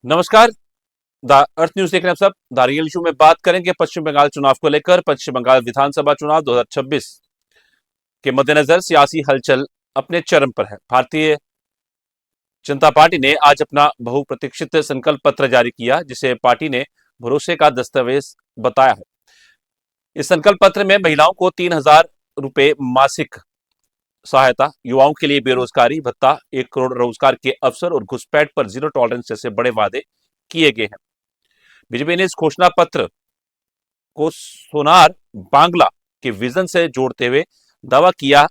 नमस्कार। The earth news देख रहे हैं आप सब। द रियल इशू में बात करेंगे पश्चिम बंगाल चुनाव को लेकर। पश्चिम बंगाल विधानसभा चुनाव 2026 के मद्देनजर सियासी हलचल अपने चरम पर है। भारतीय जनता पार्टी ने आज अपना बहुप्रतीक्षित संकल्प पत्र जारी किया, जिसे पार्टी ने भरोसे का दस्तावेज बताया है। इस संकल्प पत्र में महिलाओं को 3,000 रुपए मासिक सहायता, युवाओं के लिए बेरोजगारी भत्ता, 1 करोड़ रोजगार के अवसर और घुसपैठ पर जीरो टॉलरेंस जैसे बड़े वादे किए गए हैं। बीजेपी ने इस घोषणा पत्र को सोनार बांग्ला के विजन से जोड़ते हुए दावा किया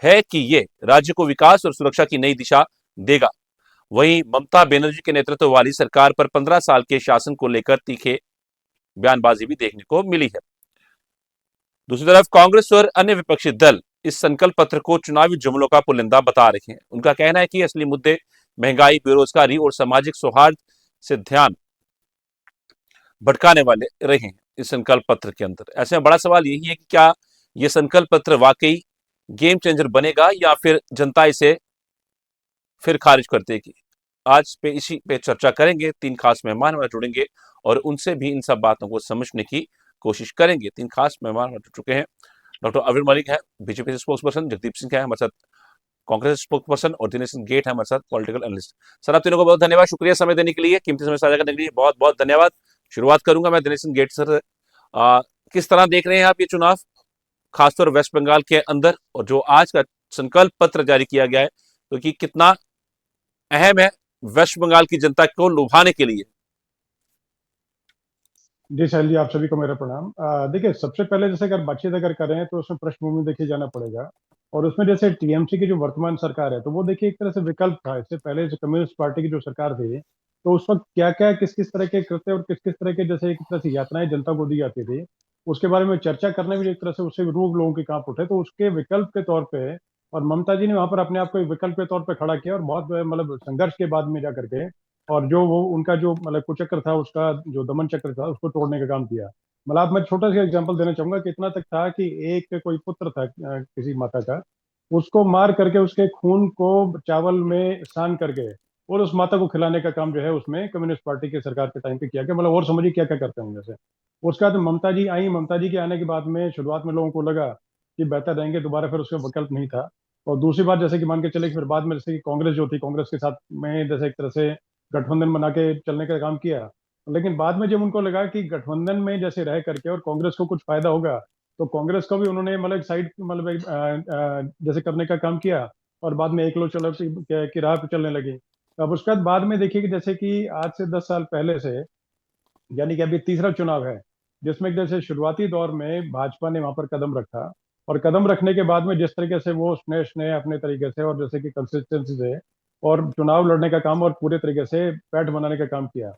है कि ये राज्य को विकास और सुरक्षा की नई दिशा देगा। वहीं ममता बनर्जी के नेतृत्व वाली सरकार पर 15 साल के शासन को लेकर तीखे बयानबाजी भी देखने को मिली है। दूसरी तरफ कांग्रेस और अन्य विपक्षी दल इस संकल्प पत्र को चुनावी जुमलों का पुलिंदा बता रहे हैं। उनका कहना है कि असली मुद्दे महंगाई, बेरोजगारी और सामाजिक सौहार्द से ध्यान भटकाने वाले रहे हैं इस संकल्प पत्र के अंदर। ऐसे में बड़ा सवाल यही है कि क्या यह संकल्प पत्र वाकई गेम चेंजर बनेगा या फिर जनता इसे फिर खारिज कर देगी। आज पे इसी पे चर्चा करेंगे। 3 खास मेहमान हमारे जुड़ेंगे और उनसे भी इन सब बातों को समझने की कोशिश करेंगे। 3 खास मेहमान हमारे जुड़ चुके हैं। डॉक्टर अविर मलिक है, BJP spokes person, Jagdeep Singh है हमारे साथ, कांग्रेस स्पोक्स पर्सन, और दिनेश सिंह गेट है हमारे साथ, पॉलिटिकल एनालिस्ट। सर, आप तीनों को बहुत धन्यवाद, शुक्रिया समय देने के लिए, कीमती समय साझा करने के लिए बहुत बहुत धन्यवाद। शुरुआत करूंगा मैं दिनेश सिंह गेट सर। किस तरह देख रहे हैं आप ये चुनाव, खासतौर वेस्ट बंगाल के अंदर, और जो आज का संकल्प पत्र जारी किया गया है, तो कि कितना अहम है वेस्ट बंगाल की जनता को लुभाने के लिए? जी शैल जी, आप सभी को मेरा प्रणाम। देखिए, सबसे पहले जैसे अगर बातचीत अगर करें तो उसमें पृष्ठभूमि देखिए जाना पड़ेगा। और उसमें जैसे टीएमसी की जो वर्तमान सरकार है, तो वो देखिए एक तरह से विकल्प था। इससे पहले जो कम्युनिस्ट पार्टी की जो सरकार थी, तो उस वक्त क्या क्या किस किस तरह के कृत्य और किस किस तरह के जैसे एक तरह से यातनाएं जनता को दी जाती थी, उसके बारे में चर्चा करने में एक तरह से उससे रूब लोगों के कांप उठे। तो उसके विकल्प के तौर पे, और ममता जी ने वहां पर अपने आप को एक विकल्प के तौर पर खड़ा किया, और बहुत मतलब संघर्ष के बाद में जा करके, और जो वो उनका जो मतलब कुचक्र था, उसका जो दमन चक्र था, उसको तोड़ने का काम किया। मतलब आप, मैं छोटा सा एग्जांपल देना चाहूंगा कि इतना तक था कि एक कोई पुत्र था किसी माता का, उसको मार करके उसके खून को चावल में सान करके और उस माता को खिलाने का काम जो है उसमें कम्युनिस्ट पार्टी की सरकार के टाइम पे किया गया। मतलब और समझिए क्या क्या करते होंगे जैसे। उसके बाद ममता जी आई। ममता जी के आने के बाद में शुरुआत में लोगों को लगा कि बेहतर रहेंगे, दोबारा फिर उसका विकल्प नहीं था। और दूसरी बात जैसे कि मान के चले कि फिर बाद में जैसे कि कांग्रेस जो थी, कांग्रेस के साथ में जैसे एक तरह से गठबंधन बना के चलने का काम किया। लेकिन बाद में जब उनको लगा कि गठबंधन में जैसे रह करके और कांग्रेस को कुछ फायदा होगा, तो कांग्रेस को भी उन्होंने मतलब एक साइड मतलब जैसे करने का काम किया। और बाद में एक लो चलो की राह पे चलने लगी। अब उसके बाद में देखिए कि जैसे कि आज से 10 साल पहले से, यानी कि अभी तीसरा चुनाव है, जिसमें जैसे शुरुआती दौर में भाजपा ने वहां पर कदम रखा। और कदम रखने के बाद में जिस तरीके से वो स्नेह स्नेह अपने तरीके से और जैसे कि कंसिस्टेंसी से और चुनाव लड़ने का काम और पूरे तरीके से पैठ बनाने का काम किया।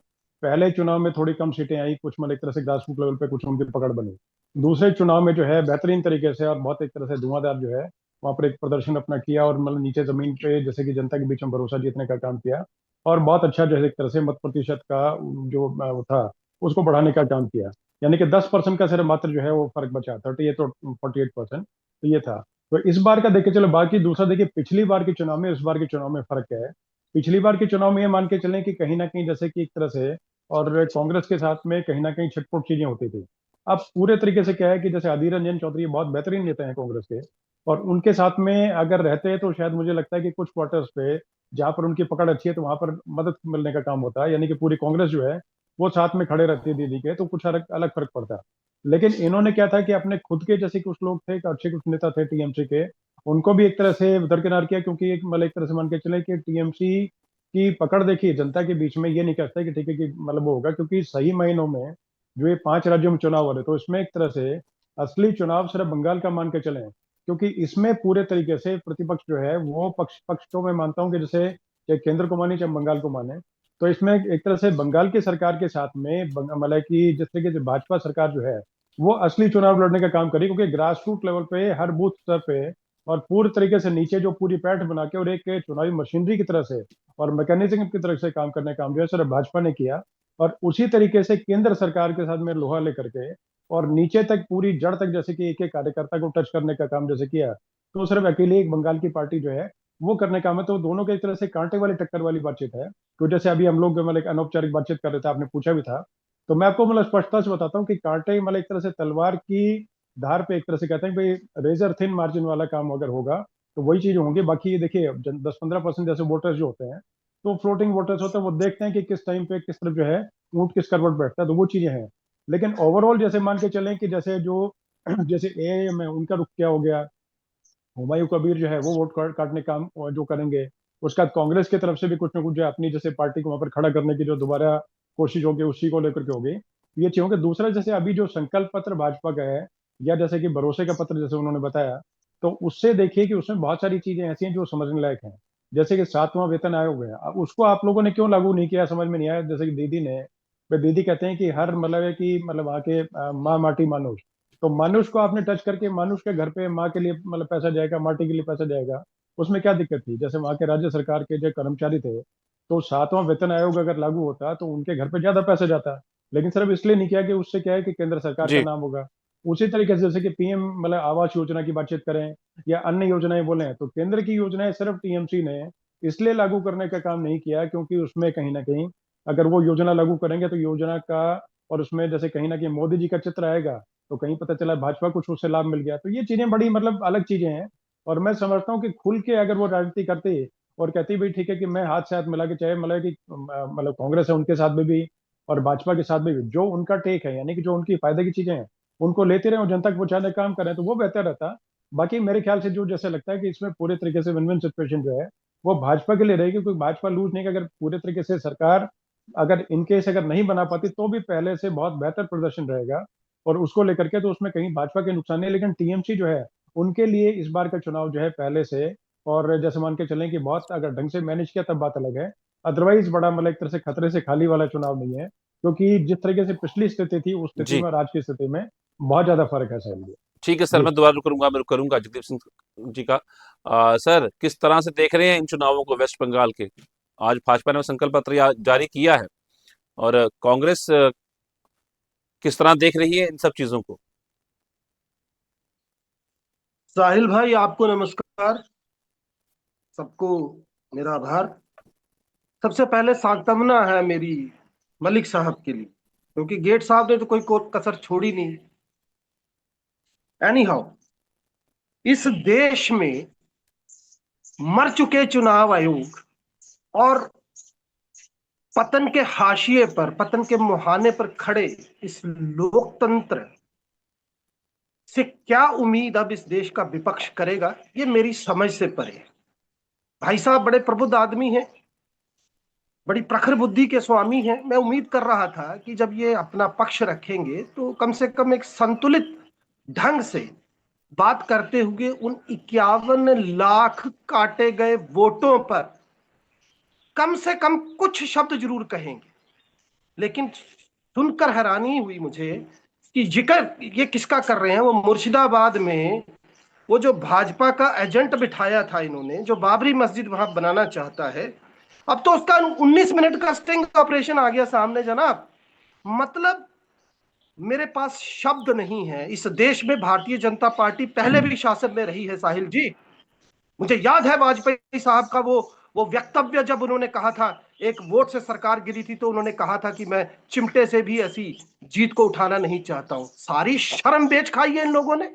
पहले चुनाव में थोड़ी कम सीटें आई, कुछ मतलब एक तरह से ग्रास रूट लेवल पे कुछ उनकी पकड़ बनी। दूसरे चुनाव में जो है बेहतरीन तरीके से और बहुत एक तरह से धुआंधार जो है वहां पर एक प्रदर्शन अपना किया, और मतलब नीचे जमीन पे जैसे कि जनता के बीच में भरोसा जीतने का काम किया। और बहुत अच्छा जैसे एक तरह से मत प्रतिशत का जो वो था, उसको बढ़ाने का काम किया। यानी कि 10% का सिर्फ मात्र जो है वो फर्क बचा, 38 और 48%। तो ये था। तो इस बार का देखिए, चलो बाकी दूसरा देखिए, पिछली बार के चुनाव में इस बार के चुनाव में फर्क क्या है। पिछली बार के चुनाव में ये मान के चलें कि कहीं ना कहीं जैसे कि एक तरह से और कांग्रेस के साथ में कहीं ना कहीं छिटपुट चीजें होती थी। अब पूरे तरीके से क्या है कि जैसे अधीर रंजन चौधरी बहुत बेहतरीन नेता हैं कांग्रेस के, और उनके साथ में अगर रहते हैं तो शायद मुझे लगता है कि कुछ क्वार्टर्स पे जहां पर उनकी पकड़ अच्छी है, तो वहां पर मदद मिलने का काम होता है। यानी कि पूरी कांग्रेस जो है वो साथ में खड़े रहते हैं दीदी के, तो कुछ अलग अलग फर्क पड़ता है। लेकिन इन्होंने क्या था कि अपने खुद के जैसे कुछ लोग थे, अच्छे कुछ नेता थे टीएमसी के, उनको भी एक तरह से दरकिनार किया। क्योंकि एक मतलब एक तरह से मान के चले कि टीएमसी की पकड़ देखिए जनता के बीच में, ये नहीं कहता कि ठीक है कि मतलब वो होगा, क्योंकि सही महीनों में जो ये 5 राज्यों में चुनाव हो रहे, तो इसमें एक तरह से असली चुनाव सिर्फ बंगाल का मान के चले। क्योंकि इसमें पूरे तरीके से प्रतिपक्ष जो है वो पक्ष पक्ष तो मैं मानता हूँ कि जैसे चाहे केंद्र को माने चाहे बंगाल को माने, तो इसमें एक तरह से बंगाल की सरकार के साथ में मतलब कि जिस तरीके से भाजपा सरकार जो है वो असली चुनाव लड़ने का काम करी। क्योंकि ग्रास रूट लेवल पे हर बूथ स्तर पे और पूरी तरीके से नीचे जो पूरी पैठ बना के और एक चुनावी मशीनरी की तरह से और मैकेनिज्म की तरह से काम करने का काम जो है सिर्फ भाजपा ने किया। और उसी तरीके से केंद्र सरकार के साथ में लोहा लेकर के और नीचे तक पूरी जड़ तक जैसे कि एक एक कार्यकर्ता को टच करने का काम जैसे किया, तो सिर्फ अकेले एक बंगाल की पार्टी जो है वो करने का है। तो दोनों के एक तरह से कांटे वाली टक्कर वाली बातचीत है। तो जैसे अभी हम लोग मतलब एक अनौपचारिक बातचीत कर रहे थे, आपने पूछा भी था, तो मैं आपको मतलब स्पष्टता से बताता हूँ कि कांटे मतलब एक तरह से तलवार की धार पे एक तरह से कहते हैं भाई, रेजर थिन मार्जिन वाला काम अगर होगा तो वही चीज होंगी। बाकी ये देखिए 10-15% जैसे वोटर्स जो होते हैं, तो फ्लोटिंग वोटर्स होते हैं, वो देखते हैं कि किस टाइम पे किस तरफ जो है ऊंट किस करवट बैठता है, तो वो चीजें हैं। लेकिन ओवरऑल जैसे मान के चलें कि जैसे जो जैसे एआईएम है उनका रुख क्या हो गया, हुमायूं कबीर जो है वो वोट काटने का काम जो करेंगे। उसके बाद कांग्रेस की तरफ से भी कुछ ना कुछ जो है अपनी जैसे पार्टी को वहां पर खड़ा करने की जो दोबारा कोशिश होगी उसी को लेकर के होगी। ये चीज होंगे। दूसरा जैसे अभी जो संकल्प पत्र भाजपा का है, या जैसे कि भरोसे का पत्र जैसे उन्होंने बताया, तो उससे देखिए कि उसमें बहुत सारी चीजें ऐसी हैं जो समझने लायक हैं। जैसे कि 7वां वेतन आयोग है, अब उसको आप लोगों ने क्यों लागू नहीं किया समझ में नहीं आया। जैसे कि दीदी ने, वे दीदी कहते हैं कि हर मतलब है कि मतलब वहाँ के माँ माटी मानुष, तो मानुष को आपने टच करके मानुष के घर पे माँ के लिए मतलब पैसा जाएगा, माटी के लिए पैसा जाएगा, उसमें क्या दिक्कत थी। जैसे वहाँ के राज्य सरकार के जो कर्मचारी थे, तो 7वां वेतन आयोग अगर लागू होता तो उनके घर पे ज्यादा पैसा जाता। लेकिन सिर्फ इसलिए नहीं किया कि उससे क्या है कि केंद्र सरकार का जी। नाम होगा। उसी तरीके से जैसे कि पीएम मतलब आवास योजना की बातचीत करें या अन्य योजनाएं बोले, तो केंद्र की योजनाएं सिर्फ टीएमसी ने इसलिए लागू करने का काम नहीं किया क्योंकि उसमें कहीं ना कहीं अगर वो योजना लागू करेंगे तो योजना का, और उसमें जैसे कहीं ना कहीं मोदी जी का चित्र आएगा, तो कहीं पता चला भाजपा कुछ उससे लाभ मिल गया। तो ये चीजें बड़ी मतलब अलग चीजें हैं। और मैं समझता हूँ कि खुल के अगर वो राजनीति करते और कहती भाई ठीक है कि मैं हाथ से हाथ मिला के, चाहे मतलब कि मतलब कांग्रेस है उनके साथ में भी और भाजपा के साथ में भी जो उनका टेक है, यानी कि जो उनकी फायदे की चीजें हैं उनको लेते रहे और जनता को पहुंचाने का काम करें, तो वो बेहतर रहता। बाकी मेरे ख्याल से जो जैसे लगता है कि इसमें पूरे तरीके से विन विन सिचुएशन जो है वो भाजपा के लिए रहेगी, क्योंकि भाजपा लूज नहीं, कि अगर पूरे तरीके से सरकार अगर इनकेस अगर नहीं बना पाती तो भी पहले से बहुत बेहतर प्रदर्शन रहेगा। और उसको लेकर के तो उसमें कहीं भाजपा के नुकसान नहीं, लेकिन टीएमसी जो है उनके लिए इस बार का चुनाव जो है पहले से, और जैसे मान के चलें कि बहुत अगर ढंग से मैनेज किया तब बात अलग है। अदरवाइज बड़ा मतलब एक तरह से खतरे से खाली वाला चुनाव नहीं है, क्योंकि जिस तरीके से पिछली स्थिति थी उस स्थिति जी। में और आज की स्थिति में बहुत ज्यादा फर्क है सर। ठीक है सर, जी। मैं दोबारा करूंगा, मैं करूंगा जगदीप सिंह जी का। सर, किस तरह से देख रहे हैं इन चुनावों को वेस्ट बंगाल के? आज भाजपा ने संकल्प पत्र जारी किया है, और कांग्रेस किस तरह देख रही है इन सब चीजों को? साहिल भाई, आपको नमस्कार। सबको मेरा आभार। सबसे पहले सांत्वना है मेरी मलिक साहब के लिए, क्योंकि गेट साहब ने तो कोई कसर छोड़ी नहीं। एनी हाउ, इस देश में मर चुके चुनाव आयोग और पतन के हाशिए पर, पतन के मुहाने पर खड़े इस लोकतंत्र से क्या उम्मीद अब इस देश का विपक्ष करेगा, ये मेरी समझ से परे है। भाई साहब बड़े प्रबुद्ध आदमी हैं, बड़ी प्रखर बुद्धि के स्वामी हैं। मैं उम्मीद कर रहा था कि जब ये अपना पक्ष रखेंगे तो कम से कम एक संतुलित ढंग से बात करते हुए उन 51 लाख काटे गए वोटों पर कम से कम कुछ शब्द जरूर कहेंगे। लेकिन सुनकर हैरानी हुई मुझे कि जिक्र ये किसका कर रहे हैं। वो मुर्शिदाबाद में वो जो भाजपा का एजेंट बिठाया था इन्होंने, जो बाबरी मस्जिद वहां बनाना चाहता है, अब तो उसका 19 मिनट का स्टिंग ऑपरेशन आ गया सामने जनाब। मतलब मेरे पास शब्द नहीं है। इस देश में भारतीय जनता पार्टी पहले भी शासन में रही है साहिल जी। मुझे याद है वाजपेयी साहब का वो वक्तव्य, जब उन्होंने कहा था एक वोट से सरकार गिरी थी, तो उन्होंने कहा था कि मैं चिमटे से भी ऐसी जीत को उठाना नहीं चाहता हूं। सारी शर्म बेच खाई है इन लोगों ने।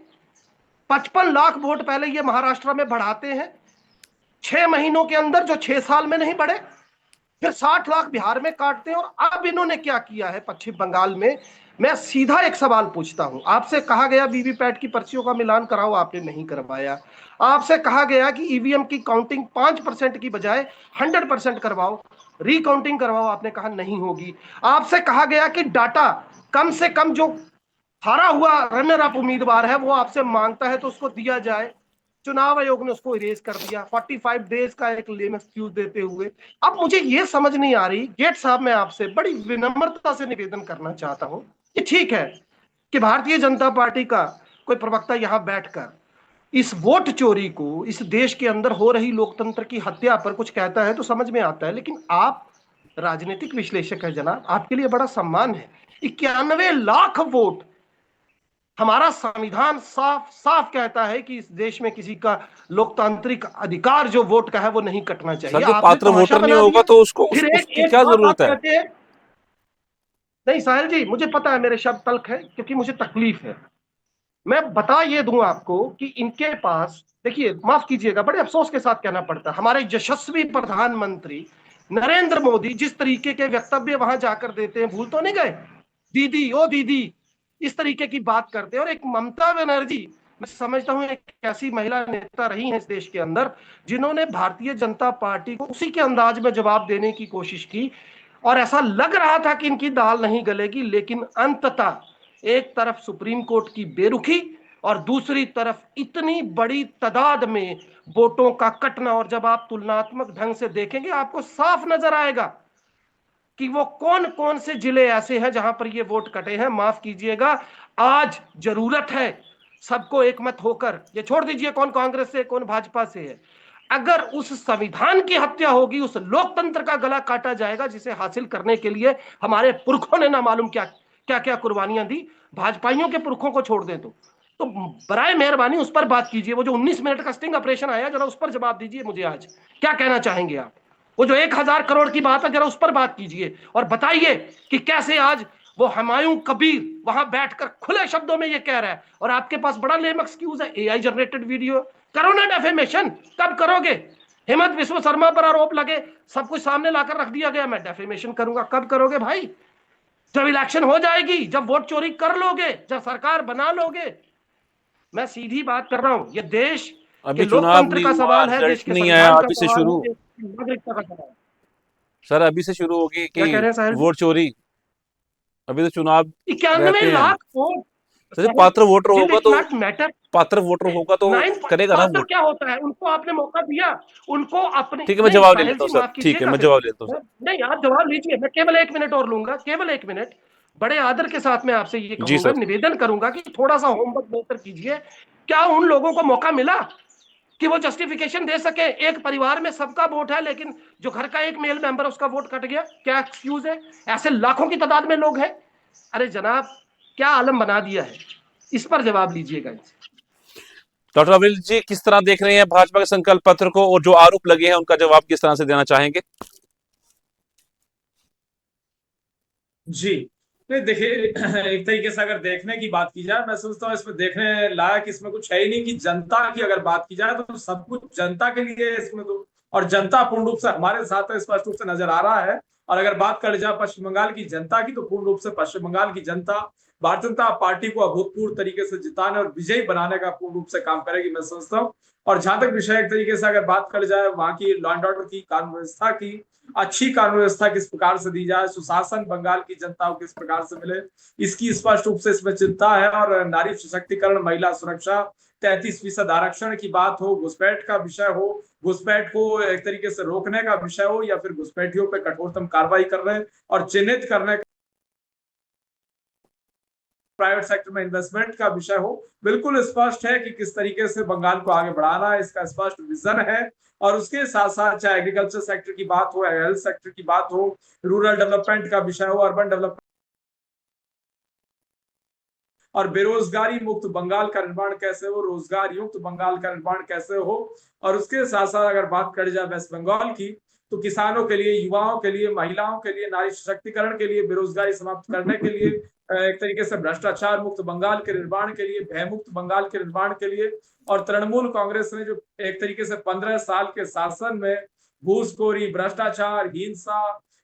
55 लाख वोट पहले ये महाराष्ट्र में बढ़ाते हैं 6 महीनों के अंदर, जो 6 साल में नहीं बढ़े। फिर 60 लाख बिहार में काटते हैं, और अब इन्होंने क्या किया है पश्चिम बंगाल में। मैं सीधा एक सवाल पूछता हूं। आपसे कहा गया वीवीपैट की पर्चियों का मिलान कराओ, आपने नहीं करवाया। आपसे कहा गया कि ईवीएम की काउंटिंग 5% की बजाय 100% करवाओ, रिकाउंटिंग करवाओ, आपने कहा नहीं होगी। आपसे कहा गया कि डाटा कम से कम जो हारा हुआ रनर अप उम्मीदवार है वो आपसे मांगता है तो उसको दिया जाए। चुनाव आयोग ने उसको इरेज कर दिया 45 डेज का एक लेम एक्सक्यूज देते हुए। अब मुझे ये समझ नहीं आ रही गेट साहब, मैं आपसे बड़ी विनम्रता से निवेदन करना चाहता हूं कि ठीक है कि भारतीय जनता पार्टी का कोई प्रवक्ता यहां बैठकर इस वोट चोरी को, इस देश के अंदर हो रही लोकतंत्र की हत्या पर कुछ कहता है तो समझ में आता है। लेकिन आप राजनीतिक विश्लेषक है जनाब, आपके लिए बड़ा सम्मान है। 91 लाख वोट हमारा संविधान साफ साफ कहता है कि इस देश में किसी का लोकतांत्रिक अधिकार जो वोट का है वो नहीं कटना चाहिए। सर जो आपने पात्र तमाशा वोटर नहीं बना होगा दिया। तो उसको फिर उसकी एक क्या और बात जरूरत है? कहते हैं, नहीं साहिल जी, मुझे पता है मेरे शब्द तल्ख है क्योंकि मुझे तकलीफ है। मैं बता ये दूं आपको कि इनके पास, देखिए माफ कीजिएगा, बड़े अफसोस के साथ कहना पड़ता है, हमारे यशस्वी प्रधानमंत्री नरेंद्र मोदी जिस तरीके के वक्तव्य वहां जाकर देते हैं, भूल तो नहीं गए? दीदी ओ दीदी, इस तरीके की बात करते हैं। और एक ममता बनर्जी, मैं समझता हूं एक ऐसी महिला नेता रही है इस देश के अंदर जिन्होंने भारतीय जनता पार्टी को उसी के अंदाज में जवाब देने की कोशिश की, और ऐसा लग रहा था कि इनकी दाल नहीं गलेगी, लेकिन अंततः एक तरफ सुप्रीम कोर्ट की बेरुखी और दूसरी तरफ इतनी बड़ी तादाद में वोटों का कटना, और जब आप तुलनात्मक ढंग से देखेंगे आपको साफ नजर आएगा कि वो कौन कौन से जिले ऐसे हैं जहां पर ये वोट कटे हैं। माफ कीजिएगा, आज जरूरत है सबको एकमत होकर, ये छोड़ दीजिए कौन कांग्रेस से कौन भाजपा से है, अगर उस संविधान की हत्या होगी, उस लोकतंत्र का गला काटा जाएगा जिसे हासिल करने के लिए हमारे पुरखों ने ना मालूम क्या क्या क्या कुर्बानियां दी। भाजपाइयों के पुरखों को छोड़ दें तो बराए मेहरबानी उस पर बात कीजिए। वो जो 19 मिनट का स्टिंग ऑपरेशन आया, जरा उस पर जवाब दीजिए मुझे, आज क्या कहना चाहेंगे आप? वो जो 1000 करोड़ की बात है, जरा उस पर बात कीजिए और बताइए कि कैसे आज वो हुमायूं कबीर वहां बैठकर खुले शब्दों में ये कह रहा है, और आपके पास बड़ा लेम एक्सक्यूज है, एआई जनरेटेड वीडियो। करो ना डेफेमेशन, कब करोगे? हेमंत विश्व शर्मा पर आरोप लगे, सब कुछ सामने लाकर रख दिया गया, मैं डेफेमेशन करूंगा, कब करोगे भाई? जब इलेक्शन हो जाएगी, जब वोट चोरी कर लोगे, जब सरकार बना लोगे। मैं सीधी बात कर रहा हूं, ये देश के अभी चुनाव लोकतंत्र नहीं का हुआ, सवाल है, रिजल्ट देश के नहीं आया, संविधान का अभी से सवाल है, शुरू। देश की नागरिकता का सवाल है। सर अभी से शुरू होगी क्या कि कह रहे हैं साहिल जी? वोट चोरी? अभी तो चुनाव 91 रहते हैं। लाख वोट। जैसे पात्र वोटर डिड होगा इट तो नॉट मैटर? पात्र वोटर होगा तो नाइन करेगा ना पात्र वोट। क्या होता है? उनको आपने मौका दिया, उनको अपने, ठीक है, मैं नहीं जवाब ले साहिल लेता जी हूँ सर, माफ ठीक है, कीजिएगा मैं फिर। जवाब लेता हूँ सर। नहीं आप जवाब लीजिए, मैं केवल 1 मिनट और लूंगा, केवल 1 मिनट। बड़े आदर के साथ मैं आपसे ये जी कहूंगा, सर। निवेदन करूंगा कि थोड़ा सा होमवर्क बेहतर कीजिए। क्या उन लोगों को मौका मिला कि वो जस्टिफिकेशन दे सके? एक परिवार में सबका वोट है, लेकिन जो घर का एक मेल मेंबर उसका वोट कट गया, क्या एक्सक्यूज है? ऐसे लाखों की तादाद में लोग हैं। अरे जनाब, क्या आलम बना दिया है, इस पर जवाब लीजिएगा इनसे। डॉक्टर अविल जी किस तरह देख रहे हैं भाजपा के संकल्प पत्र को, और जो आरोप लगे हैं उनका जवाब किस तरह से देना चाहेंगे? जी नहीं, देखिए एक तरीके से अगर देखने की बात की जाए, मैं सोचता हूँ इसमें देखने लायक इसमें कुछ है ही नहीं। कि जनता की अगर बात की जाए तो सब कुछ जनता के लिए है इसमें तो, और जनता पूर्ण रूप से हमारे साथ है, स्पष्ट रूप से नजर आ रहा है। और अगर बात कर जाए पश्चिम बंगाल की जनता की, तो पूर्ण रूप से पश्चिम बंगाल की जनता भारतीय जनता पार्टी को अभूतपूर्व तरीके से जिताने और विजयी बनाने का पूर्ण रूप से काम करेगी, मैं समझता हूँ। और जहां तक विषय एक तरीके से अगर बात कर जाए वहां की लॉ एंड ऑर्डर की, कानून व्यवस्था की, अच्छी कानून व्यवस्था किस प्रकार से दी जाए, सुशासन बंगाल की जनता को किस प्रकार से मिले, इसकी स्पष्ट रूप से इसमें चिंता है। और नारी सशक्तिकरण, महिला सुरक्षा, 33% आरक्षण की बात हो, घुसपैठ का विषय हो, घुसपैठ को एक तरीके से रोकने का विषय हो, या फिर घुसपैठियों पर कठोरतम कार्रवाई करने और चिन्हित करने, प्राइवेट सेक्टर में इन्वेस्टमेंट का विषय हो, बिल्कुल स्पष्ट है कि किस तरीके से बंगाल को आगे बढ़ाना है, इसका स्पष्ट विजन है। और उसके साथ साथ चाहे एग्रीकल्चर सेक्टर की बात हो, हेल्थ सेक्टर की बात हो, रूरल डेवलपमेंट का विषय हो, अर्बन डेवलपमेंट और बेरोजगारी मुक्त बंगाल का निर्माण कैसे हो, रोजगार युक्त बंगाल का निर्माण कैसे हो। और उसके साथ साथ अगर बात करी जाए वेस्ट बंगाल की, तो किसानों के लिए, युवाओं के लिए, महिलाओं के लिए, नारी सशक्तिकरण के लिए, बेरोजगारी समाप्त करने के लिए, एक तरीके से भ्रष्टाचार मुक्त बंगाल के निर्माण के लिए, भय मुक्त बंगाल के निर्माण के लिए। और तृणमूल कांग्रेस ने जो एक तरीके से 15 साल के शासन में घूसखोरी, भ्रष्टाचार, हिंसा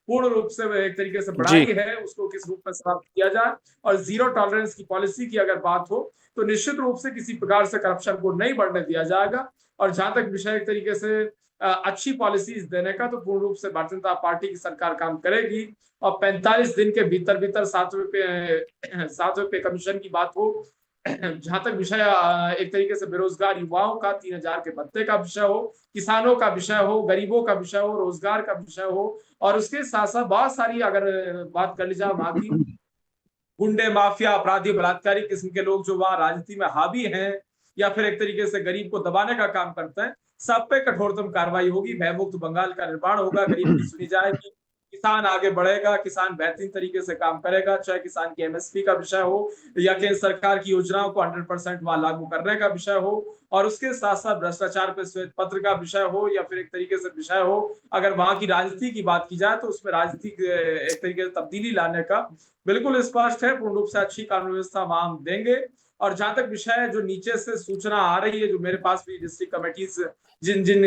पूर्ण रूप से एक तरीके से बढ़ाई है, उसको किस रूप में समाप्त किया जाए। और जीरो टॉलरेंस की पॉलिसी की अगर बात हो, तो निश्चित रूप से किसी प्रकार से करप्शन को नहीं बढ़ने दिया जाएगा। और जहां तक विषय एक तरीके से अच्छी पॉलिसीज देने का, तो पूर्ण रूप से भारतीय जनता पार्टी की सरकार काम करेगी। और 45 दिन के भीतर भीतर 7वें पे कमीशन की बात हो, जहां तक विषय एक तरीके से बेरोजगार युवाओं का 3000 के भत्ते का विषय हो, किसानों का विषय हो, गरीबों का विषय हो, रोजगार का विषय हो, और उसके साथ साथ बहुत सारी अगर बात कर ली जाए वहां की गुंडे, माफिया, अपराधी, बलात्कारी किस्म के लोग जो वहां राजनीति में हावी हैं, या फिर एक तरीके से गरीब को दबाने का काम करते हैं, सब पे कठोरतम कार्रवाई होगी, भयमुक्त बंगाल का निर्माण होगा, गरीब की सुनी जाएगी, किसान आगे बढ़ेगा, किसान बेहतरीन तरीके से काम करेगा, चाहे किसान की एमएसपी का विषय हो या केंद्र सरकार की योजनाओं को 100% वहां लागू करने का विषय हो, और उसके साथ साथ भ्रष्टाचार पे श्वेत पत्र का विषय हो, या फिर एक तरीके से विषय हो अगर वहां की राजनीति की बात की जाए तो उसमें राजनीति एक तरीके से तब्दीली लाने का बिल्कुल स्पष्ट है। पूर्ण रूप से अच्छी कानून व्यवस्था वहां हम देंगे। और जहां तक विषय है जो नीचे से सूचना आ रही है, जो मेरे पास भी डिस्ट्रिक्ट कमेटीज जिन जिन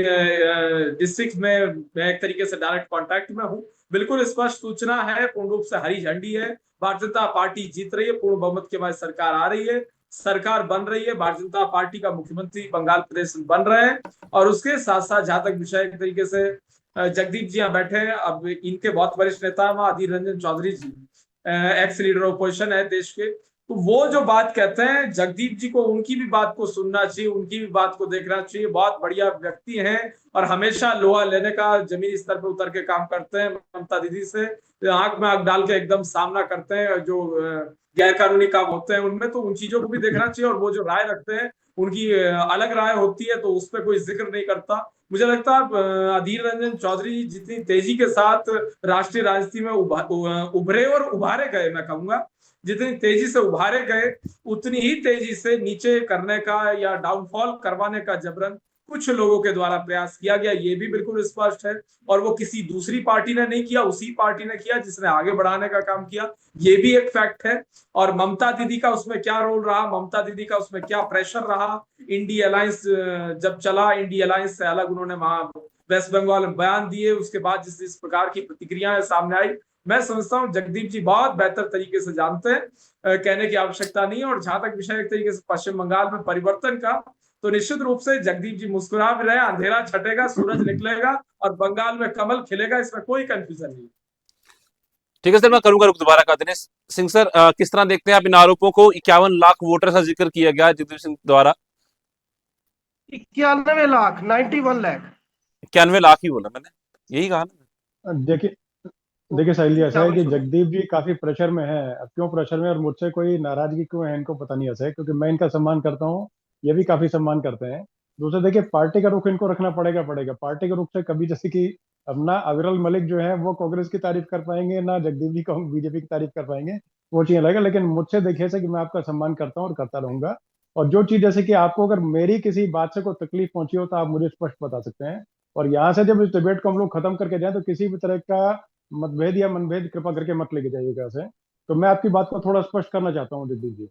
डिस्ट्रिक्ट में मैं एक तरीके से डायरेक्ट कांटेक्ट में हूँ, बिल्कुल स्पष्ट सूचना है, पूर्ण रूप से हरी झंडी है, भारतीय जनता पार्टी जीत रही है, पूर्ण बहुमत के बाद सरकार आ रही है, सरकार बन रही है, भारतीय जनता पार्टी का मुख्यमंत्री बंगाल प्रदेश में बन रहे हैं। और उसके साथ साथ जहां तक विषय एक तरीके से जगदीप जी यहाँ बैठे हैं, अब इनके बहुत वरिष्ठ नेता अधीर रंजन चौधरी जी, एक्स लीडर ऑपोजिशन है देश के, तो वो जो बात कहते हैं जगदीप जी को, उनकी भी बात को सुनना चाहिए, उनकी भी बात को देखना चाहिए। बहुत बढ़िया व्यक्ति हैं और हमेशा लोहा लेने का जमीनी स्तर पर उतर के काम करते हैं, ममता दीदी से आंख में आंख डाल के एकदम सामना करते हैं जो गैर कानूनी काम होते हैं उनमें, तो उन चीजों को भी देखना चाहिए। और वो जो राय रखते हैं उनकी अलग राय होती है, तो उस पर कोई जिक्र नहीं करता। मुझे लगता है अधीर रंजन चौधरी जितनी तेजी के साथ राष्ट्रीय राजनीति में उभरे और उभारे गए, मैं कहूंगा जितनी तेजी से उभारे गए, उतनी ही तेजी से नीचे करने का या डाउनफॉल करवाने का जबरन कुछ लोगों के द्वारा प्रयास किया गया, ये भी बिल्कुल स्पष्ट है। और वो किसी दूसरी पार्टी ने नहीं किया, उसी पार्टी ने किया जिसने आगे बढ़ाने का काम किया, ये भी एक फैक्ट है। और ममता दीदी का उसमें क्या रोल रहा, ममता दीदी का उसमें क्या प्रेशर रहा, इंडी अलायंस जब चला, इंडी अलायंस से अलग उन्होंने वहां वेस्ट बंगाल में बयान दिए, उसके बाद जिस प्रकार की प्रतिक्रियाएं सामने आई, मैं समझता हूँ जगदीप जी बहुत बेहतर तरीके से जानते हैं, कहने की आवश्यकता नहीं है। और जहां तक विषय एक तरीके से पश्चिम बंगाल में परिवर्तन का, तो निश्चित रूप से जगदीप जी मुस्कुरा भी रहे, अंधेरा छटेगा, सूरज निकलेगा और बंगाल में कमल खिलेगा, इसमें कोई कंफ्यूजन नहीं। ठीक है सर, मैं करूंगा रुख दोबारा का। दिनेश सिंह सर, किस तरह देखते हैं आप इन आरोपों को? 51 लाख वोटर का जिक्र किया गया जगदीप सिंह द्वारा। 91 लाख, 91 लाख, 91 लाख ही बोला मैंने, यही कहा ना। देखिए देखिए साहिल जी, ऐसा है कि जगदीप जी काफी प्रेशर में है। अब क्यों प्रेशर में और मुझसे कोई नाराजगी क्यों है इनको पता नहीं ऐसा है, क्योंकि मैं इनका सम्मान करता हूँ, ये भी काफी सम्मान करते हैं। दूसरा देखिए, पार्टी का रुख इनको रखना पड़ेगा पड़ेगा पार्टी के रुख से कभी, जैसे कि अब ना अविरल मलिक जो है वो कांग्रेस की तारीफ कर पाएंगे, ना जगदीप जी को बीजेपी की तारीफ कर पाएंगे, वो चीज लगेगा। लेकिन मुझसे देखिए से कि मैं आपका सम्मान करता हूँ और करता रहूंगा। और जो चीज जैसे कि आपको अगर मेरी किसी बात से कोई तकलीफ पहुंची हो तो आप मुझे स्पष्ट बता सकते हैं। और यहाँ से जब इस डिबेट को हम लोग खत्म करके जाए तो किसी भी तरह का मतभेद या मनभेद कृपा करके मत लेके जाइएगा से। तो मैं आपकी बात को थोड़ा स्पष्ट करना चाहता हूँ जगदीप जी,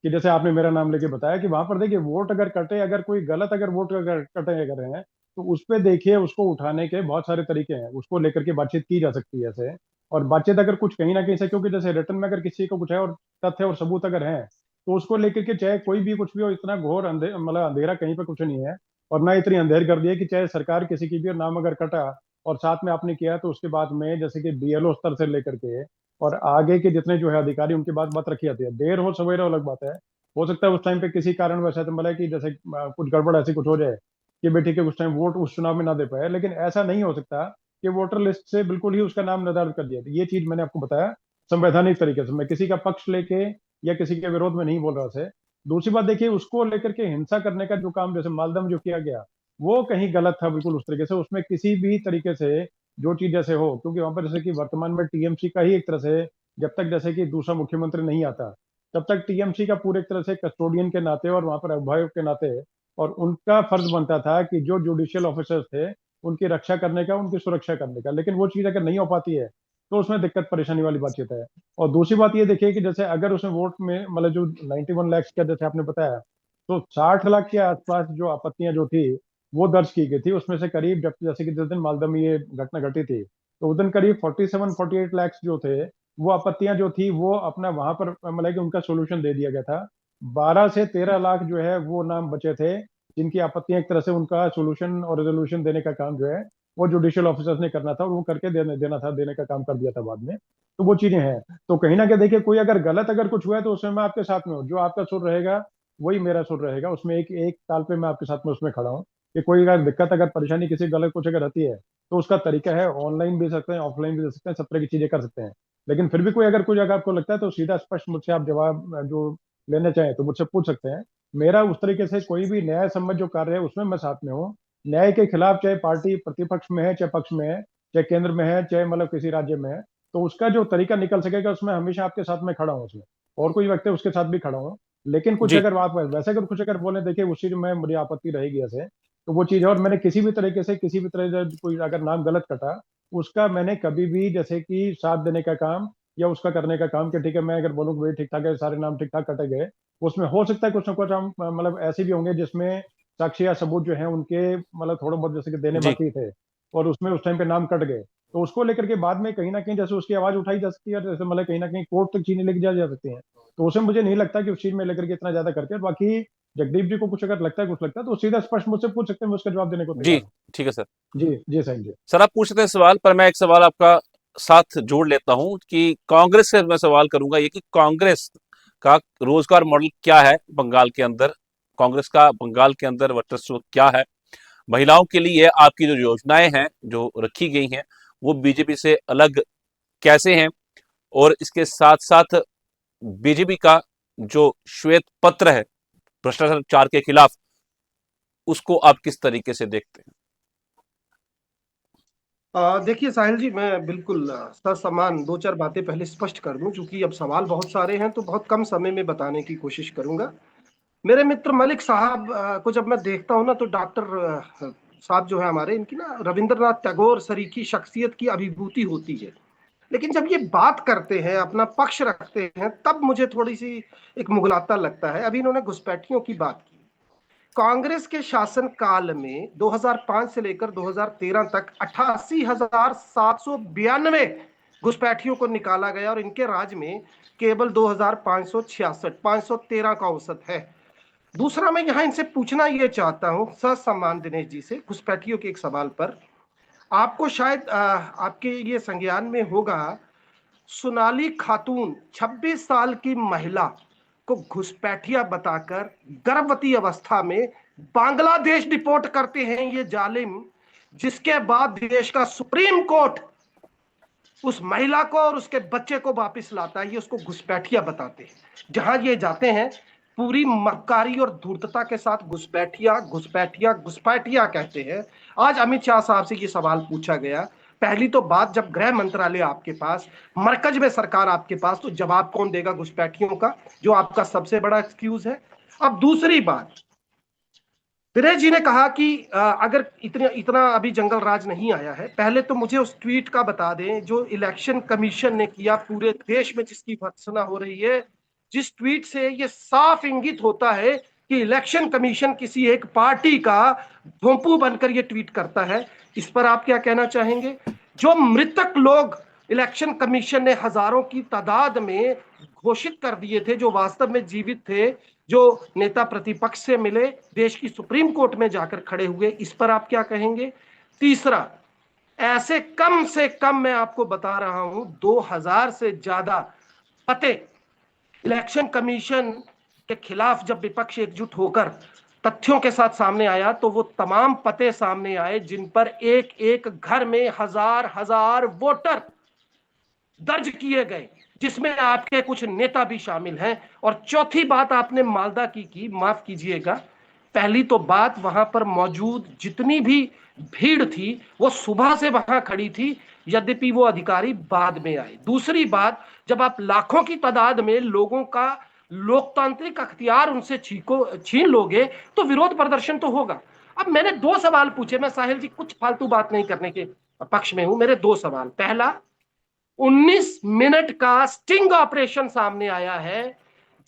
कि जैसे आपने मेरा नाम लेके बताया कि वहां पर देखिए वोट अगर कटे, अगर कोई गलत अगर वोट अगर कटे अगर है तो उस पर देखिए उसको उठाने के बहुत सारे तरीके हैं, उसको लेकर के बातचीत की जा सकती है ऐसे। और बातचीत अगर कुछ कहीं ना कहीं से, क्योंकि जैसे रिटर्न में अगर किसी को कुछ है और तथ्य और सबूत अगर है तो उसको लेकर के चाहे कोई भी कुछ भी हो, इतना घोर मतलब अंधेरा कहीं पर कुछ नहीं है। और ना इतनी अंधेर कर दी है कि चाहे सरकार किसी की भी और नाम अगर कटा और साथ में आपने किया तो उसके बाद में जैसे कि बीएलओ स्तर से लेकर के और आगे के जितने जो है अधिकारी, उनकी बात रखी जाती है। देर हो सवेरे अलग बात है, हो सकता है उस टाइम पे किसी कारण वैसा तो मतलब कि जैसे कुछ गड़बड़ ऐसी कुछ हो जाए कि बेटी के उस टाइम वोट उस चुनाव में ना दे पाए, लेकिन ऐसा नहीं हो सकता कि वोटर लिस्ट से बिल्कुल ही उसका नाम निर्धारित कर दिया। तो ये चीज मैंने आपको बताया संवैधानिक तरीके से, मैं किसी का पक्ष लेके या किसी के विरोध में नहीं बोल रहा से। दूसरी बात देखिए, उसको लेकर के हिंसा करने का जो काम जैसे मालदा में जो किया गया वो कहीं गलत था बिल्कुल उस तरीके से। उसमें किसी भी तरीके से जो चीज जैसे हो, क्योंकि वहां पर जैसे कि वर्तमान में टीएमसी का ही एक तरह से, जब तक जैसे कि दूसरा मुख्यमंत्री नहीं आता तब तक टीएमसी का पूरे एक तरह से कस्टोडियन के नाते और वहां पर अभिभावक के नाते और उनका फर्ज बनता था कि जो जुडिशियल ऑफिसर्स थे उनकी रक्षा करने का, उनकी सुरक्षा करने का। लेकिन वो चीज अगर नहीं हो पाती है तो उसमें दिक्कत परेशानी वाली बातचीत है। और दूसरी बात ये देखिए कि जैसे अगर उसमें वोट में मतलब जो 91 लाख का जैसे आपने बताया, तो 60 लाख के आसपास जो आपत्तियां जो थी वो दर्ज की गई थी। उसमें से करीब, जब जैसे कि जिस दिन मालदा में ये घटना घटी थी तो उस दिन करीब 47-48 लाख जो थे वो आपत्तियां जो थी वो अपना वहां पर मतलब कि उनका सोल्यूशन दे दिया गया था। 12 से 13 लाख जो है वो नाम बचे थे जिनकी आपत्तियां एक तरह से उनका सोल्यूशन और रेजोल्यूशन देने का काम जो है वो जुडिशियल ऑफिसर्स ने करना था और वो करके देने का काम कर दिया था बाद में। तो वो चीजें हैं। तो कहीं ना कहीं देखिए, कोई अगर गलत अगर कुछ हुआ है तो उसमें मैं आपके साथ में हूँ, जो आपका सुर रहेगा वही मेरा सुर रहेगा, उसमें एक एक ताल पे मैं आपके साथ में उसमें खड़ा हूँ। कि कोई अगर दिक्कत अगर परेशानी किसी गलत कुछ अगर रहती है तो उसका तरीका है, ऑनलाइन भी सकते हैं, ऑफलाइन भी दे सकते हैं, सब तरह की चीजें कर सकते हैं। लेकिन फिर भी कोई अगर कुछ अगर आपको लगता है तो सीधा स्पष्ट मुझसे आप जवाब जो लेना चाहें तो मुझसे पूछ सकते हैं। मेरा उस तरीके से कोई भी न्याय सम्मत जो कार्य है उसमें मैं साथ में हूँ। न्याय के खिलाफ चाहे पार्टी प्रतिपक्ष में है चाहे पक्ष में है, चाहे केंद्र में है, चाहे मतलब किसी राज्य में है, तो उसका जो तरीका निकल सकेगा उसमें हमेशा आपके साथ में खड़ा हूँ उसमें, और कोई व्यक्ति उसके साथ भी खड़ा हूँ। लेकिन कुछ जी अगर आप वैसे अगर कुछ अगर बोले, देखिए उस चीज में मुझे आपत्ति रहेगी ऐसे, तो वो चीज है। और मैंने किसी भी तरीके से किसी भी तरह से कोई अगर नाम गलत कटा, उसका मैंने कभी भी जैसे कि साथ देने का काम या उसका करने का काम कि ठीक है मैं अगर बोलूँ कि भाई ठीक ठाक है, सारे नाम ठीक ठाक कटे गए, उसमें हो सकता है कुछ ना कुछ हम मतलब ऐसे भी होंगे जिसमें साक्ष्य या सबूत जो है उनके मतलब थोड़ा बहुत जैसे कि देने जी बाकी थे, और उसमें उस टाइम पे नाम कट गए, तो उसको लेकर के बाद में कहीं ना कहीं जैसे उसकी आवाज उठाई जा सकती है, जैसे मतलब कहीं ना कहीं कोर्ट तक चीजें लेके जा सकती हैं। तो उसे मुझे नहीं लगता कि उस चीज में लेकर के इतना ज्यादा करके, बाकी जगदीप जी को कुछ अगर लगता है कुछ लगता है तो सीधा स्पष्ट मुझसे पूछ सकते हैं, मैं उसका जवाब देने को जी तैयार हूँ। ठीक है सर। जी जी साहब जी। सर आप पूछ सकते हैं सवाल, पर मैं एक सवाल आपका साथ जोड़ लेता हूं कि कांग्रेस से मैं सवाल करूंगा ये कि कांग्रेस का रोजगार मॉडल क्या है बंगाल के अंदर, कांग्रेस का बंगाल के अंदर वर्चस्व क्या है, महिलाओं के लिए आपकी जो योजनाएं हैं जो रखी गई हैं वो बीजेपी से अलग कैसे हैं, और इसके साथ साथ बीजेपी का जो श्वेत पत्र है भ्रष्टाचार के खिलाफ, उसको आप किस तरीके से देखते हैं? देखिए साहिल जी, मैं बिल्कुल ससम्मान दो चार बातें पहले स्पष्ट कर दूं, क्योंकि अब सवाल बहुत सारे हैं तो बहुत कम समय में बताने की कोशिश करूंगा। मेरे मित्र मलिक साहब को जब मैं देखता हूं ना, तो डॉक्टर साहब जो है हमारे, इनकी ना रविंद्रनाथ टैगोर सरीखी शख्सियत की अभिभूति होती है। लेकिन जब ये बात करते हैं, अपना पक्ष रखते हैं, तब मुझे थोड़ी सी एक मुगलाता लगता है। अभी इन्होंने घुसपैठियों की बात की। कांग्रेस के शासन काल में 2005 से लेकर 2013 तक 88,792 घुसपैठियों को निकाला गया, और इनके राज में केवल 2,566 513 का औसत है। दूसरा, मैं यहां इनसे पूछना यह चाहता हूं ससम्मान दिनेश जी से, घुसपैठियों के एक सवाल पर। आपको शायद आपके ये संज्ञान में होगा, सोनाली खातून 26 साल की महिला को घुसपैठिया बताकर गर्भवती अवस्था में बांग्लादेश डिपोर्ट करते हैं ये जालिम, जिसके बाद देश का सुप्रीम कोर्ट उस महिला को और उसके बच्चे को वापस लाता है। ये उसको घुसपैठिया बताते हैं। जहां ये जाते हैं पूरी मक्कारी और धूर्तता के साथ घुसपैठिया घुसपैठिया घुसपैठिया कहते हैं। आज अमित शाह साहब से ये सवाल पूछा गया, पहली तो बात, जब गृह मंत्रालय आपके पास, मरकज में सरकार आपके पास, तो जवाब कौन देगा घुसपैठियों का, जो आपका सबसे बड़ा एक्सक्यूज है। अब दूसरी बात, दिनेश जी ने कहा कि अगर इतना इतना अभी जंगल राज नहीं आया है। पहले तो मुझे उस ट्वीट का बता दें जो इलेक्शन कमीशन ने किया पूरे देश में, जिसकी भर्त्सना हो रही है, जिस ट्वीट से ये साफ इंगित होता है कि इलेक्शन कमीशन किसी एक पार्टी का भोंपू बनकर ये ट्वीट करता है। इस पर आप क्या कहना चाहेंगे? जो मृतक लोग इलेक्शन कमीशन ने हजारों की तादाद में घोषित कर दिए थे, जो वास्तव में जीवित थे, जो नेता प्रतिपक्ष से मिले, देश की सुप्रीम कोर्ट में जाकर खड़े हुए, इस पर आप क्या कहेंगे? तीसरा, ऐसे कम से कम मैं आपको बता रहा हूं 2000 से ज्यादा पते इलेक्शन कमीशन के खिलाफ जब विपक्ष एकजुट होकर तथ्यों के साथ सामने आया, तो वो तमाम पते सामने आए जिन पर एक एक घर में हजार हजार वोटर दर्ज किए गए, जिसमें आपके कुछ नेता भी शामिल हैं। और चौथी बात आपने मालदा की, माफ कीजिएगा। पहली तो बात, वहां पर मौजूद जितनी भी भीड़ थी वो सुबह से वहां खड़ी थी, यद्यपि वो अधिकारी बाद में आए। दूसरी बात, जब आप लाखों की तादाद में लोगों का लोकतांत्रिक अख्तियार उनसे छीन लोगे, तो विरोध प्रदर्शन तो होगा। अब मैंने दो सवाल पूछे, मैं साहिल जी कुछ फालतू बात नहीं करने के पक्ष में हूं। मेरे दो सवाल, पहला, 19 मिनट का स्टिंग ऑपरेशन सामने आया है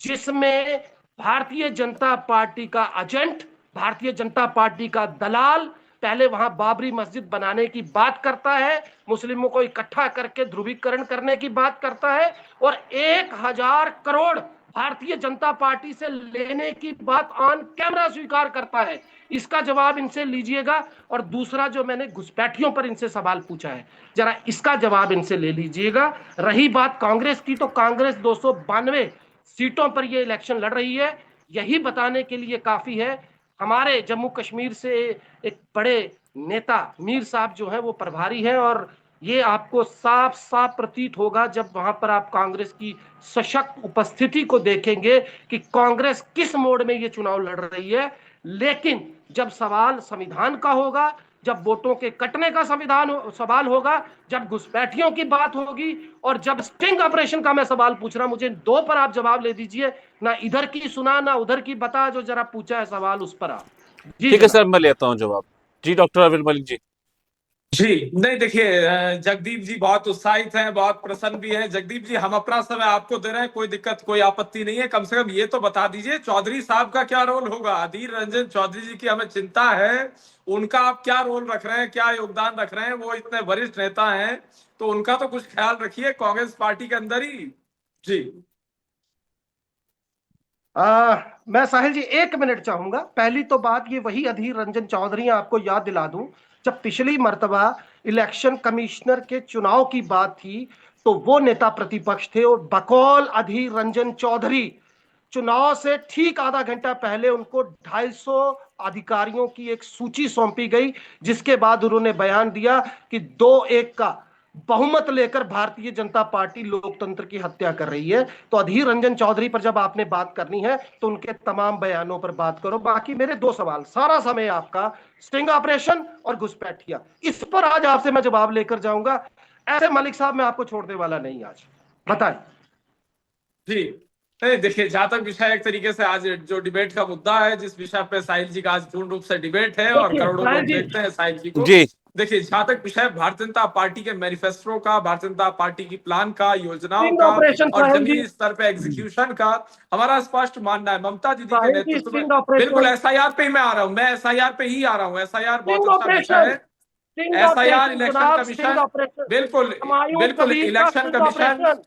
जिसमें भारतीय जनता पार्टी का एजेंट, भारतीय जनता पार्टी का दलाल पहले वहां बाबरी मस्जिद बनाने की बात करता है, मुस्लिमों को इकट्ठा करके ध्रुवीकरण करने की बात करता है, और 1000 करोड़ भारतीय जनता पार्टी से लेने की बात ऑन कैमरा स्वीकार करता है। इसका जवाब इनसे लीजिएगा। और दूसरा, जो मैंने घुसपैठियों पर इनसे सवाल पूछा है, जरा इसका जवाब इनसे ले लीजिएगा। रही बात कांग्रेस की, तो कांग्रेस 292 सीटों पर यह इलेक्शन लड़ रही है। यही बताने के लिए काफी है, हमारे जम्मू कश्मीर से एक बड़े नेता मीर साहब जो है वो प्रभारी हैं, और ये आपको साफ साफ प्रतीत होगा जब वहां पर आप कांग्रेस की सशक्त उपस्थिति को देखेंगे कि कांग्रेस किस मोड में ये चुनाव लड़ रही है। लेकिन जब सवाल संविधान का होगा, जब वोटों के कटने का सवाल होगा, जब घुसपैठियों की बात होगी, और जब स्टिंग ऑपरेशन का मैं सवाल पूछ रहा हूं, मुझे दो पर आप जवाब ले दीजिए, ना इधर की सुना ना उधर की बता, जो जरा पूछा है सवाल उस पर आप। जी ठीक है जनाब। सर, मैं लेता हूं जवाब। जी डॉक्टर अरविंद मलिक जी। जी नहीं, देखिए जगदीप जी बहुत उत्साहित हैं, बहुत प्रसन्न भी हैं। जगदीप जी, हम अपना समय आपको दे रहे हैं, कोई दिक्कत कोई आपत्ति नहीं है। कम से कम ये तो बता दीजिए चौधरी साहब का क्या रोल होगा। अधीर रंजन चौधरी जी की हमें चिंता है, उनका आप क्या रोल रख रहे हैं, क्या योगदान रख रहे हैं? वो इतने वरिष्ठ नेता हैं, तो उनका तो कुछ ख्याल रखिए कांग्रेस पार्टी के अंदर ही। जी मैं साहिल जी 1 मिनट चाहूंगा। पहली तो बात ये, वही अधीर रंजन चौधरी, आपको याद दिला दूं, जब पिछली मर्तबा इलेक्शन कमिश्नर के चुनाव की बात थी तो वो नेता प्रतिपक्ष थे, और बकौल अधीर रंजन चौधरी चुनाव से ठीक आधा घंटा पहले उनको 250 अधिकारियों की एक सूची सौंपी गई, जिसके बाद उन्होंने बयान दिया कि 2-1 का बहुमत लेकर भारतीय जनता पार्टी लोकतंत्र की हत्या कर रही है। तो अधीर रंजन चौधरी पर जब आपने बात करनी है तो उनके तमाम बयानों पर बात करो। बाकी मेरे दो सवाल, सारा समय आपका स्टिंग ऑपरेशन और घुसपैठिया, इस पर आज आपसे मैं जवाब लेकर जाऊंगा। ऐसे मलिक साहब मैं आपको छोड़ने वाला नहीं आज, बताएं। जी नहीं, देखिए जहां तक विषय एक तरीके से आज जो डिबेट का मुद्दा है, जिस विषय पे साहिल जी का आज पूर्ण रूप से डिबेट है और देखिए करोड़ों साहिल लोग जी, देखते हैं साहिल जी को। जी देखिए जहां तक विषय भारतीय जनता पार्टी के मैनिफेस्टो का, भारतीय जनता पार्टी की प्लान का, योजनाओं स्टिंग का ऑपरेशन और साहिल जी, जमीनी स्तर पे एग्जीक्यूशन का, हमारा स्पष्ट मानना है ममता दीदी के साहिल जी नेतृत्व में। स्टिंग बिल्कुल ऑपरेशन, एसआईआर पे ही मैं आ रहा हूं, मैं एसआईआर पे ही आ रहा हूं। एसआईआर बहुत स्टिंग अच्छा विषय ऑपरेशन, है। स्टिंग एसआईआर, ऑपरेशन इलेक्शन जनाब, स्टिंग कमीशन, ऑपरेशन, बिल्कुल हुमायूं बिल्कुल कबीर का इलेक्शन स्टिंग कमीशन। ऑपरेशन,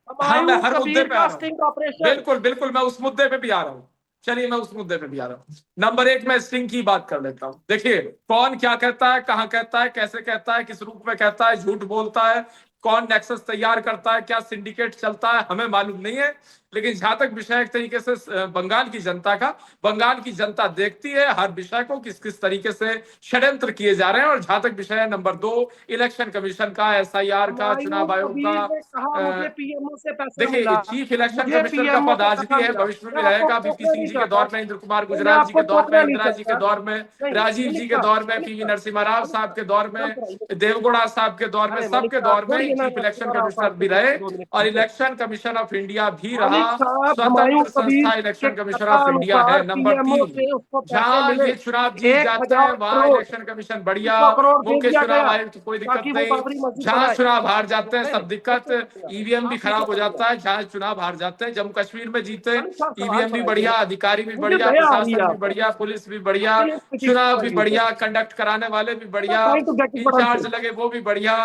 हाँ, मैं हुमायूं हर मुद्दे कबीर पे आ का रहा हूँ। Sting operation. बिल्कुल बिल्कुल, मैं उस मुद्दे पे भी आ रहा हूँ। चलिए मैं उस मुद्दे पे भी आ रहा हूँ। नंबर एक, मैं स्टिंग की बात कर लेता हूँ। देखिए कौन क्या कहता है, कहाँ कहता है, कैसे कहता है, किस रूप में कहता है, झूठ बोलता है, कौन नेक्सस तैयार करता है, क्या सिंडिकेट चलता है, हमें मालूम नहीं है। लेकिन जहां तक विषय एक तरीके से बंगाल की जनता का, बंगाल की जनता देखती है हर विषय को किस किस तरीके से षड्यंत्र किए जा रहे हैं। और जहां तक विषय है नंबर 2, इलेक्शन कमीशन का, एसआईआर का, हुमायूं चुनाव आयोग कबीर ने कहा का। मुझे पीएमओ से पैसा मिला, देखिए चीफ इलेक्शन मुझे कमिश्नर का पीएमओ पद से आज पैसा भी है, मिला। भविष्य में भी मैं आपको रहेगा। वीपी टोकना सिंह नहीं जी के चाहता, दौर में, इंद्र कुमार नहीं, मैं गुजराल जी आपको के दौर में, टोकना नहीं इंदिरा जी के चाहता। दौर में, नहीं राजीव जी मलिक के साहब, दौर में, मलिक पीवी साहब, नरसिम्हा राव मलिक साहब के दौर में, साहब, देवगौड़ा साहब के दौर में, अरे मलिक सबके साहब दौर में छोड़िए ना, chief election Narasimha Rao commissioner साहब भी के रहे। 2 मिनट और रुकिए। इलेक्शन कमीशन ऑफ इंडिया भी रहा मलिक साहब, हुमायूं स्वतंत्र कबीर संस्था। के इलेक्शन कमीशन ऑफ इंडिया है। कथानुसार नंबर पीएमओ 3, से उसको पैसे जहां मिले, ये चुनाव जीत जाते हैं 1000 वहां करोड़ इलेक्शन कमीशन बढ़िया, 100 करोड़ दे मुख्य दिया चुनाव गया आयुक्त तो कोई दिक्कत ताकि वो नहीं। बाबरी मस्जिद जहां बनाए। चुनाव हार जाते हैं नहीं सब नहीं, दिक्कत, ईवीएम भी आप पीछे खराब हो पड़ जाता गया। है। जहां चुनाव हार जाते हैं, जम्मू कश्मीर में जीते, मलिक साहब सवाल ईवीएम भी पर आइए बढ़िया, ना, अधिकारी भी मुझे बढ़िया, दया आ रही है प्रशासन भी आप पर, बढ़िया, पुलिस भी बढ़िया, प्लीज पिटिशन चुनाव भी पर लीजिए। बढ़िया, कंडक्ट कराने वाले भी बढ़िया, trying to get it but incharge लगे वो भी बढ़िया,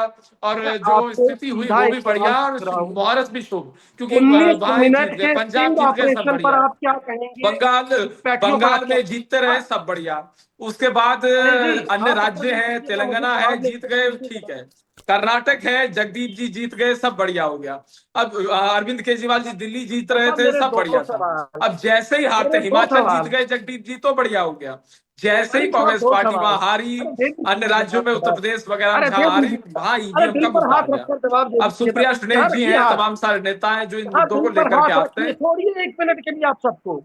और मैं जो आपसे स्थिति हुई सीधा वो एक भी सवाल बढ़िया, और पूछ रहा हूँ, मुहूर्त भी शुभ, क्योंकि 19 वहां ही मिनट जीत गए, के पंजाब स्टिंग जीत गए, सब ऑपरेशन पर बढ़िया है। आप क्या कहेंगे, बंगाल घुसपैठियों पर आप बंगाल क्या में जीतते रहे, कहेंगे? सब बढ़िया। उसके बाद साहिल जी अन्य आप अपना राज्य नहीं हैं, कीजिएगा, मुझे तेलंगाना है, जवाब जीत लेकर गए, दीजिए ठीक जनाब। है। कर्नाटक है, जगदीप जी जीत गए, सब बढ़िया हो गया। अब अरविंद केजरीवाल जी दिल्ली जीत रहे अच्छा थे, मेरे सब दो बढ़िया था। सवाल, अब जैसे ही हारते, मेरे दो हिमाचल जीत सवाल, गए जगदीप जी, तो बढ़िया हो गया। जैसे ही मलिक साहब कांग्रेस दो पार्टी सवाल, वहां हारी, अरे दे अन्य दीजिए राज्यों में, उत्तर जनाब, प्रदेश वगैरह में अरे जहां दे हारी, दीजिए, वहां अरे ईवीएम दिल का पर मुद्दा आ हाथ गया। रखकर जवाब दे अब दीजिए ना, सुप्रिया सुलेन यहाँ जी रखिए हैं, हाथ, तमाम सारे नेता हैं जो इन यहाँ मुद्दों दिल को पर लेकर के हाथ आते रखिए, हैं। छोड़िए 1 मिनट के लिए आप सबको।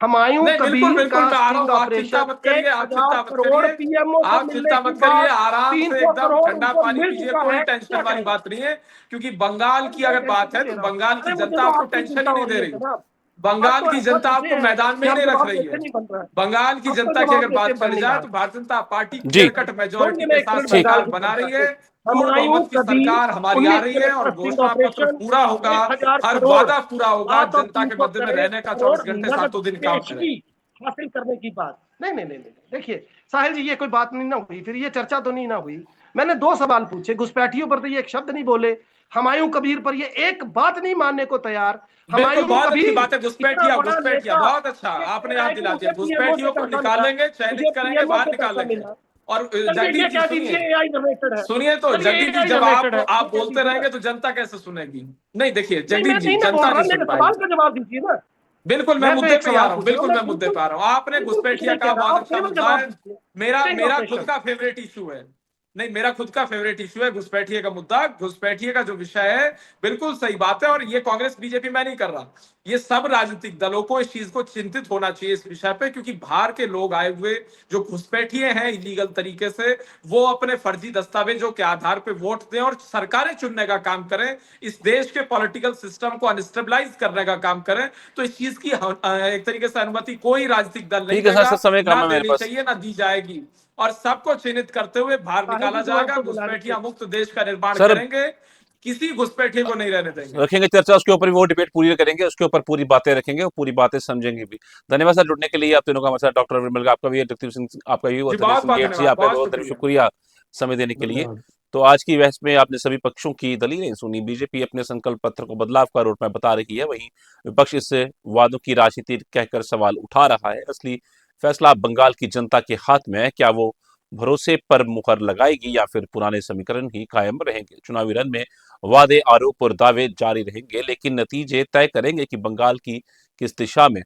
हुमायूं नहीं बिल्कुल कबीर बिल्कुल, का मैं आ रहा स्टिंग हूँ, आप चिंता ऑपरेशन, मत करिए, आप 1000 चिंता मत करोड़ करिए, पीएमओ को आप मिलने चिंता के मत करिए, बाद आराम से 300 एकदम करोड़ ठंडा उनको पानी मिल पीजिए, चुका कोई है, टेंशन क्या वाली कहेंगे? बात नहीं है। क्योंकि बंगाल अरे की मैं अगर टेंशन बात नहीं है ले तो रहा हूँ, बंगाल की अरे मुझे जनता तो आपको आपकी टेंशन चिंता ही हो नहीं रही दे है रही। जनाब। अब बंगाल तो की सब जनता ये आपको है मैदान में कि ही हम नहीं रख जवाब रही देते है। नहीं बन रहा है, बंगाल की अब तो जनता की जवाब अगर देते बात करी जाए बनेगा। तो भारतीय जनता पार्टी जी क्लियर कट मेजोरिटी छोड़िए के मैं 1 साथ मिनट ठीक। बंगाल सरकार की बना चर्चा रही को, है। पूर्ण हुमायूं बहुमत की कबीर सरकार हमारी आ 19 रही है, मिनट का और स्टिंग घोषणा पत्र ऑपरेशन, पूरा होगा। 1000 हर करोड़ वादा पूरा होगा, बात, और जनता के मध्य में रहने का 24 363 घंटे नगद सातों दिन काम करें। पेशगी हासिल करने की बात। नहीं नहीं नहीं नहीं, देखिए साहिल जी, ये कोई बात नहीं ना हुई, फिर ये चर्चा तो नहीं ना हुई। मैंने 2 सवाल पूछे, घुसपैठियों पर तो ये एक शब्द नहीं बोले, हुमायूं कबीर पर ये एक बात नहीं मानने को तैयार। बिल्कुल, हुमायूं बहुत अच्छी कबीर बात है। इतना घुसपैठिया बड़ा घुसपैठिया नेता, बहुत अच्छा, ये कह आपने रहा याद है कि दिला दिया। मुझे पीएमओ से घुसपैठियों को पैसा मिला, निकालेंगे, मुझे चयनित करेंगे, पीएमओ बाहर से पैसा निकालेंगे। मिला। और चलिए ये जगदीप जी कह सुनिए, दीजिए एआई जनरेटेड है, सुनिए तो चलिए जगदीप जी, एआई जब जनरेटेड है, ये आप कह बोलते दीजिए ना। रहेंगे तो जनता कैसे सुनेगी? नहीं देखिए नहीं जगदीप मैं जी, नहीं ना बोल जनता रहा, नहीं सुन मेरे सवाल पाएगी। का जवाब दीजिए ना। बिल्कुल मैं मैं तो मुद्दे एक पे ही आ सवाल रहा हूँ, पूछ रहा हूँ, बिल्कुल मैं मैं मुद्दे बिल्कुल पे आ रहा हूँ। आपने बिल्कुल कुछ घुसपैठिया नहीं कह का रहा, बहुत आप अच्छा केवल मुद्दा जवाब है। दीजिए। मेरा स्टिंग मेरा खुद ऑपरेशन, का फेवरेट इशू है। नहीं, मेरा खुद का फेवरेट इश्यू है घुसपैठिए का मुद्दा। घुसपैठिए का जो विषय है, बिल्कुल सही बात है, और ये कांग्रेस बीजेपी मैं नहीं कर रहा, ये सब राजनीतिक दलों को इस चीज को चिंतित होना चाहिए इस विषय पे, क्योंकि बाहर के लोग आए हुए जो घुसपैठिए हैं इलीगल तरीके से, वो अपने फर्जी दस्तावेजों के आधार पे वोट दें और सरकारें चुनने का काम करें, इस देश के पॉलिटिकल सिस्टम को अनस्टेबलाइज करने का काम करें। तो इस चीज की एक तरीके से अनुमति कोई राजनीतिक दल नहीं ठीक है सर, देगा, सर समय कम ना है मेरे देनी पास। चाहिए, ना दी जाएगी, और सबको चिन्हित करते हुए बाहर साहिब निकाला जी दोबारा जाएगा। तो बुला घुसपैठिया लीजिए। मुक्त देश का निर्माण सर करेंगे, किसी घुसपैठिए को नहीं रहने देंगे। रखेंगे चर्चा, उसके ऊपर भी वो डिबेट पूरी करेंगे, उसके ऊपर पूरी बातें रखेंगे और पूरी बातें समझेंगे भी। धन्यवाद सर जुड़ने के लिए आप तीनों का। हमारे साथ डॉक्टर विमल का, आपका भी, जगदीप सिंह आपका भी, और जी धनंजय बहुत सिंह बहुत गेट जी धन्यवाद, आपका बहुत बहुत शुक्रिया। शुक्रिया समय देने के लिए। धन्यवाद। तो आज की बहस में आपने सभी पक्षों की दलीलें सुनी। बीजेपी अपने संकल्प पत्र को बदलाव का रोड मैप बता रही है, वहीं विपक्ष इससे वादों की राजनीति कहकर सवाल उठा रहा है। असली फैसला बंगाल की जनता के हाथ में है। क्या वो भरोसे पर मुहर लगाएगी या फिर पुराने समीकरण ही कायम रहेंगे? चुनावी रण में वादे, आरोप और दावे जारी रहेंगे, लेकिन नतीजे तय करेंगे कि बंगाल की किस दिशा में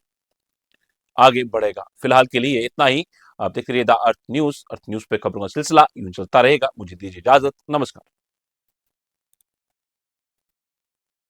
आगे बढ़ेगा। फिलहाल के लिए इतना ही। आप देख रहिए the earth news. Earth news पे खबरों का सिलसिला यूं चलता रहेगा। मुझे दीजिए इजाजत। नमस्कार।